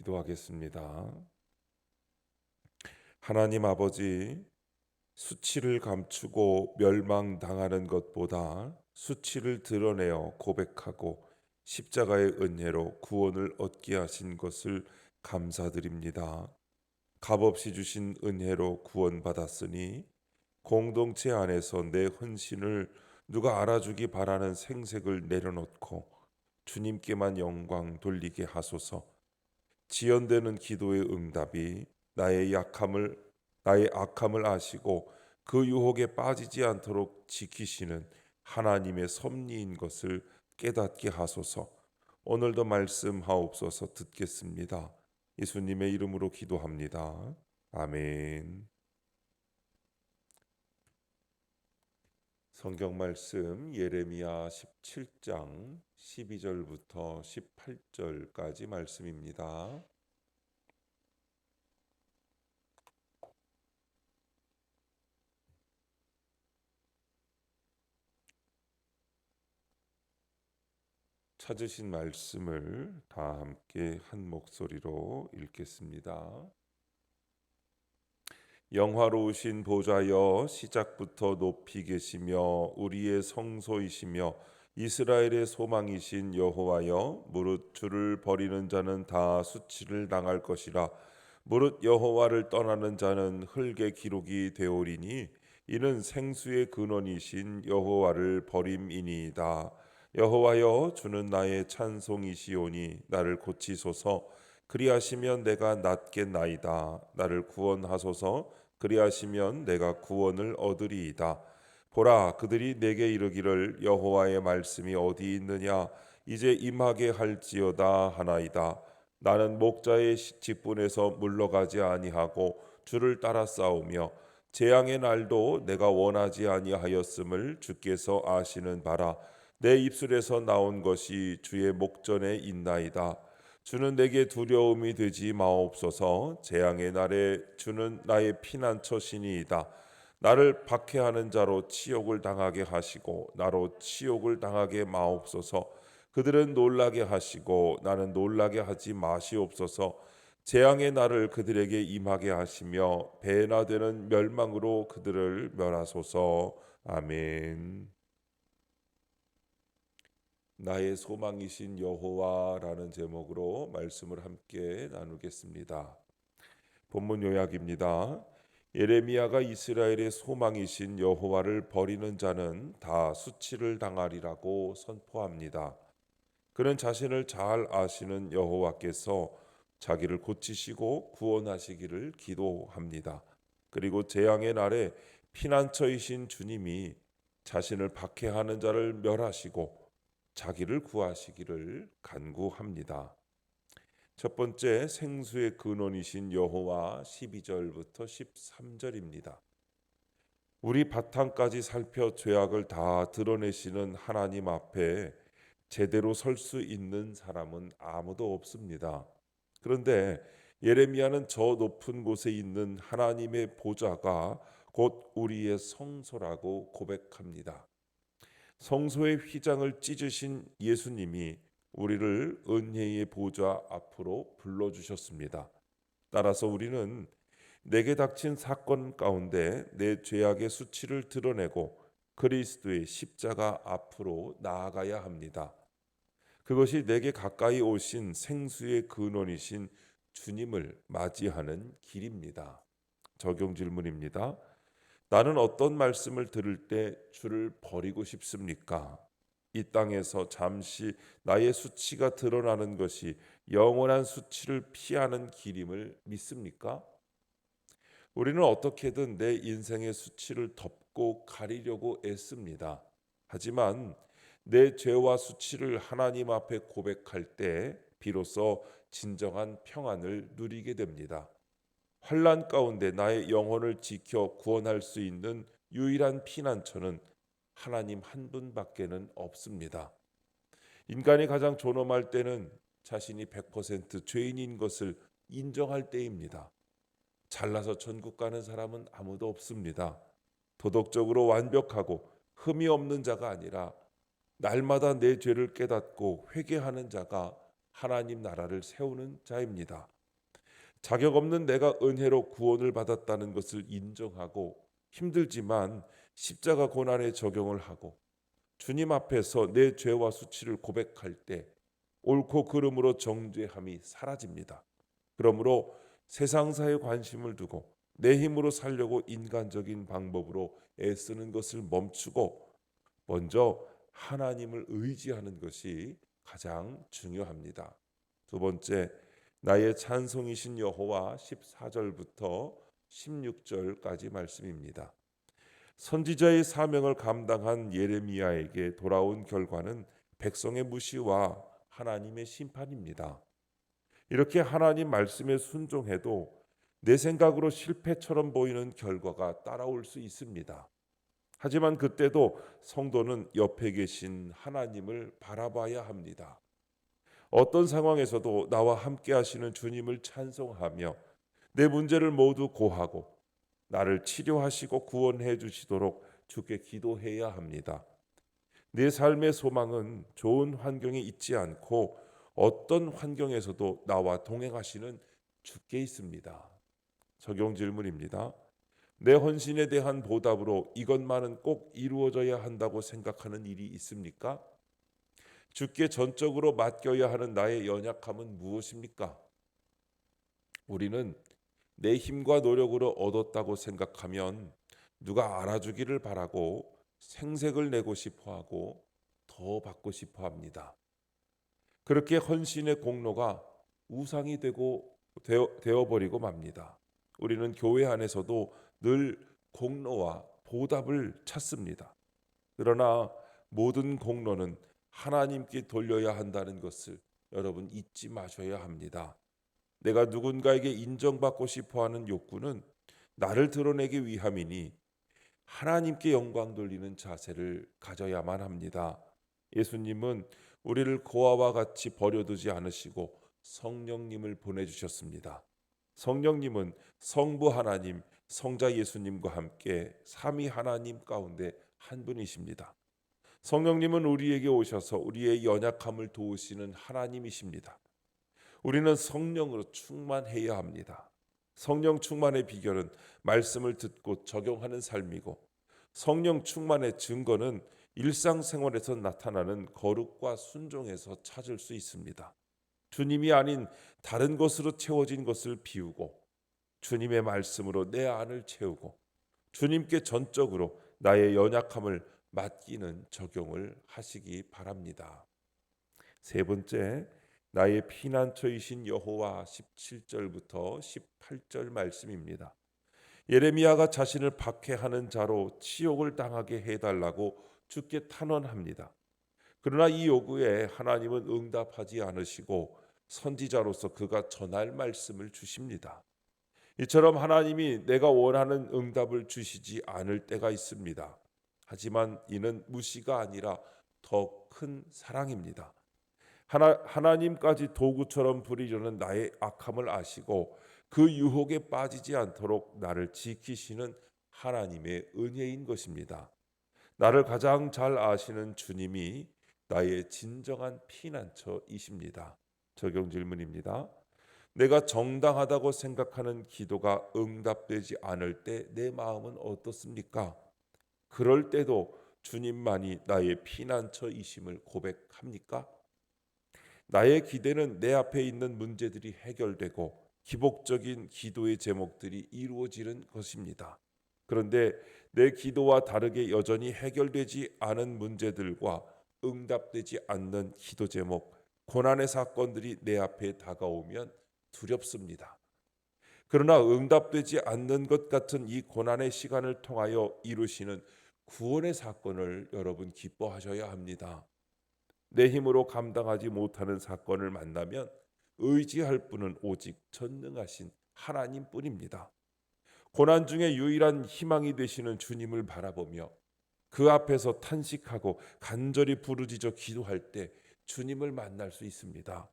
기도하겠습니다. 하나님 아버지, 수치를 감추고 멸망당하는 것보다 수치를 드러내어 고백하고 십자가의 은혜로 구원을 얻게 하신 것을 감사드립니다. 값없이 주신 은혜로 구원받았으니 공동체 안에서 내 헌신을 누가 알아주기 바라는 생색을 내려놓고 주님께만 영광 돌리게 하소서. 지연되는 기도의 응답이 나의 약함을 나의 악함을 아시고 그 유혹에 빠지지 않도록 지키시는 하나님의 섭리인 것을 깨닫게 하소서. 오늘도 말씀하옵소서. 듣겠습니다. 예수님의 이름으로 기도합니다. 아멘. 성경 말씀 예레미야 17장 12절부터 18절까지 말씀입니다. 찾으신 말씀을 다 함께 한 목소리로 읽겠습니다. 영화로우신 보좌여, 시작부터 높이 계시며 우리의 성소이시며 이스라엘의 소망이신 여호와여, 무릇 주를 버리는 자는 다 수치를 당할 것이라. 무릇 여호와를 떠나는 자는 흙의 기록이 되오리니 이는 생수의 근원이신 여호와를 버림이니이다. 여호와여, 주는 나의 찬송이시오니 나를 고치소서. 그리하시면 내가 낫겠나이다. 나를 구원하소서. 그리하시면 내가 구원을 얻으리이다. 보라, 그들이 내게 이르기를 여호와의 말씀이 어디 있느냐, 이제 임하게 할지어다 하나이다. 나는 목자의 직분에서 물러가지 아니하고 주를 따라 싸우며 재앙의 날도 내가 원하지 아니하였음을 주께서 아시는 바라. 내 입술에서 나온 것이 주의 목전에 있나이다. 주는 내게 두려움이 되지 마옵소서. 재앙의 날에 주는 나의 피난처시니이다. 나를 박해하는 자로 치욕을 당하게 하시고 나로 치욕을 당하게 마옵소서. 그들은 놀라게 하시고 나는 놀라게 하지 마시옵소서. 재앙의 날을 그들에게 임하게 하시며 배나 되는 멸망으로 그들을 멸하소서. 아멘. 나의 소망이신 여호와라는 제목으로 말씀을 함께 나누겠습니다. 본문 요약입니다. 예레미야가 이스라엘의 소망이신 여호와를 버리는 자는 다 수치를 당하리라고 선포합니다. 그는 자신을 잘 아시는 여호와께서 자기를 고치시고 구원하시기를 기도합니다. 그리고 재앙의 날에 피난처이신 주님이 자신을 박해하는 자를 멸하시고 자기를 구하시기를 간구합니다. 첫 번째, 생수의 근원이신 여호와 12절부터 13절입니다. 우리 바탕까지 살펴 죄악을 다 드러내시는 하나님 앞에 제대로 설 수 있는 사람은 아무도 없습니다. 그런데 예레미야는 저 높은 곳에 있는 하나님의 보좌가 곧 우리의 성소라고 고백합니다. 성소의 휘장을 찢으신 예수님이 우리를 은혜의 보좌 앞으로 불러주셨습니다. 따라서 우리는 내게 닥친 사건 가운데 내 죄악의 수치를 드러내고 그리스도의 십자가 앞으로 나아가야 합니다. 그것이 내게 가까이 오신 생수의 근원이신 주님을 맞이하는 길입니다. 적용 질문입니다. 나는 어떤 말씀을 들을 때 주를 버리고 싶습니까? 이 땅에서 잠시 나의 수치가 드러나는 것이 영원한 수치를 피하는 길임을 믿습니까? 우리는 어떻게든 내 인생의 수치를 덮고 가리려고 애씁니다. 하지만 내 죄와 수치를 하나님 앞에 고백할 때 비로소 진정한 평안을 누리게 됩니다. 환난 가운데 나의 영혼을 지켜 구원할 수 있는 유일한 피난처는 하나님 한 분밖에는 없습니다. 인간이 가장 존엄할 때는 자신이 100% 죄인인 것을 인정할 때입니다. 잘나서 천국 가는 사람은 아무도 없습니다. 도덕적으로 완벽하고 흠이 없는 자가 아니라 날마다 내 죄를 깨닫고 회개하는 자가 하나님 나라를 세우는 자입니다. 자격 없는 내가 은혜로 구원을 받았다는 것을 인정하고 힘들지만 십자가 고난에 적용을 하고 주님 앞에서 내 죄와 수치를 고백할 때 옳고 그름으로 정죄함이 사라집니다. 그러므로 세상사에 관심을 두고 내 힘으로 살려고 인간적인 방법으로 애쓰는 것을 멈추고 먼저 하나님을 의지하는 것이 가장 중요합니다. 두 번째, 나의 찬송이신 여호와 14절부터 16절까지 말씀입니다. 선지자의 사명을 감당한 예레미야에게 돌아온 결과는 백성의 무시와 하나님의 심판입니다. 이렇게 하나님 말씀에 순종해도 내 생각으로 실패처럼 보이는 결과가 따라올 수 있습니다. 하지만 그때도 성도는 옆에 계신 하나님을 바라봐야 합니다. 어떤 상황에서도 나와 함께 하시는 주님을 찬송하며 내 문제를 모두 고하고 나를 치료하시고 구원해 주시도록 주께 기도해야 합니다. 내 삶의 소망은 좋은 환경에 있지 않고 어떤 환경에서도 나와 동행하시는 주께 있습니다. 적용 질문입니다. 내 헌신에 대한 보답으로 이것만은 꼭 이루어져야 한다고 생각하는 일이 있습니까? 주께 전적으로 맡겨야 하는 나의 연약함은 무엇입니까? 우리는 내 힘과 노력으로 얻었다고 생각하면 누가 알아주기를 바라고 생색을 내고 싶어하고 더 받고 싶어합니다. 그렇게 헌신의 공로가 우상이 되어버리고 맙니다. 우리는 교회 안에서도 늘 공로와 보답을 찾습니다. 그러나 모든 공로는 하나님께 돌려야 한다는 것을 여러분 잊지 마셔야 합니다. 내가 누군가에게 인정받고 싶어하는 욕구는 나를 드러내기 위함이니 하나님께 영광 돌리는 자세를 가져야만 합니다. 예수님은 우리를 고아와 같이 버려두지 않으시고 성령님을 보내주셨습니다. 성령님은 성부 하나님, 성자 예수님과 함께 삼위 하나님 가운데 한 분이십니다. 성령님은 우리에게 오셔서 우리의 연약함을 도우시는 하나님이십니다. 우리는 성령으로 충만해야 합니다. 성령 충만의 비결은 말씀을 듣고 적용하는 삶이고 성령 충만의 증거는 일상생활에서 나타나는 거룩과 순종에서 찾을 수 있습니다. 주님이 아닌 다른 것으로 채워진 것을 비우고 주님의 말씀으로 내 안을 채우고 주님께 전적으로 나의 연약함을 맡기는 적용을 하시기 바랍니다. 세 번째, 나의 피난처이신 여호와 17절부터 18절 말씀입니다. 예레미야가 자신을 박해하는 자로 치욕을 당하게 해달라고 주께 탄원합니다. 그러나 이 요구에 하나님은 응답하지 않으시고 선지자로서 그가 전할 말씀을 주십니다. 이처럼 하나님이 내가 원하는 응답을 주시지 않을 때가 있습니다. 하지만 이는 무시가 아니라 더 큰 사랑입니다. 하나님까지 도구처럼 부리려는 나의 악함을 아시고 그 유혹에 빠지지 않도록 나를 지키시는 하나님의 은혜인 것입니다. 나를 가장 잘 아시는 주님이 나의 진정한 피난처이십니다. 적용 질문입니다. 내가 정당하다고 생각하는 기도가 응답되지 않을 때 내 마음은 어떻습니까? 그럴 때도 주님만이 나의 피난처이심을 고백합니까? 나의 기대는 내 앞에 있는 문제들이 해결되고 기복적인 기도의 제목들이 이루어지는 것입니다. 그런데 내 기도와 다르게 여전히 해결되지 않은 문제들과 응답되지 않는 기도 제목, 고난의 사건들이 내 앞에 다가오면 두렵습니다. 그러나 응답되지 않는 것 같은 이 고난의 시간을 통하여 이루시는 구원의 사건을 여러분 기뻐하셔야 합니다. 내 힘으로 감당하지 못하는 사건을 만나면 의지할 분은 오직 전능하신 하나님뿐입니다. 고난 중에 유일한 희망이 되시는 주님을 바라보며 그 앞에서 탄식하고 간절히 부르짖어 기도할 때 주님을 만날 수 있습니다.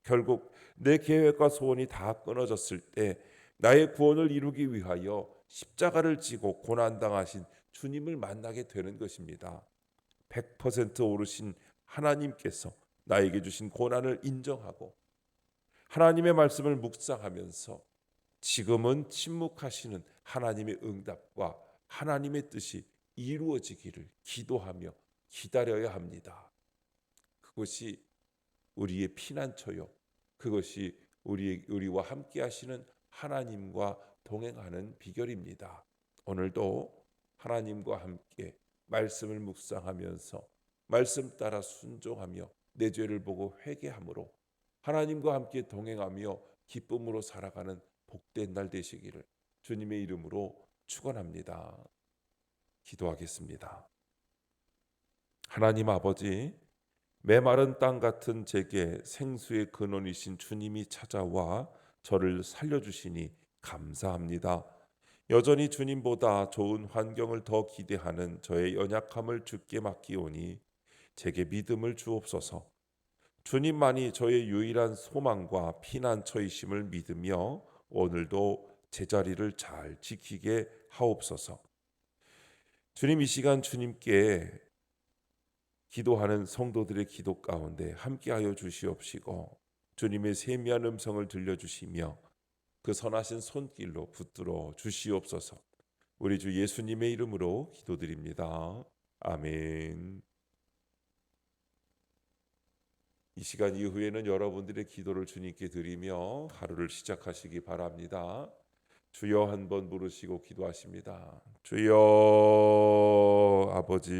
결국 내 계획과 소원이 다 끊어졌을 때 나의 구원을 이루기 위하여 십자가를 지고 고난당하신 주님을 만나게 되는 것입니다. 100% 오르신 하나님께서 나에게 주신 고난을 인정하고 하나님의 말씀을 묵상하면서 지금은 침묵하시는 하나님의 응답과 하나님의 뜻이 이루어지기를 기도하며 기다려야 합니다. 그것이 우리의 피난처요. 그것이 우리와 함께 하시는 하나님과 동행하는 비결입니다. 오늘도 하나님과 함께 말씀을 묵상하면서 말씀 따라 순종하며 내 죄를 보고 회개함으로 하나님과 함께 동행하며 기쁨으로 살아가는 복된 날 되시기를 주님의 이름으로 축원합니다. 기도하겠습니다. 하나님 아버지, 메마른 땅 같은 제게 생수의 근원이신 주님이 찾아와 저를 살려주시니 감사합니다. 여전히 주님보다 좋은 환경을 더 기대하는 저의 연약함을 주께 맡기오니 제게 믿음을 주옵소서. 주님만이 저의 유일한 소망과 피난처이심을 믿으며 오늘도 제자리를 잘 지키게 하옵소서. 주님, 이 시간 주님께 기도하는 성도들의 기도 가운데 함께하여 주시옵시고 주님의 세미한 음성을 들려주시며 그 선하신 손길로 붙들어 주시옵소서. 우리 주 예수님의 이름으로 기도드립니다. 아멘. 이 시간 이후에는 여러분들의 기도를 주님께 드리며 하루를 시작하시기 바랍니다. 주여 한번 부르시고 기도하십니다. 주여 아버지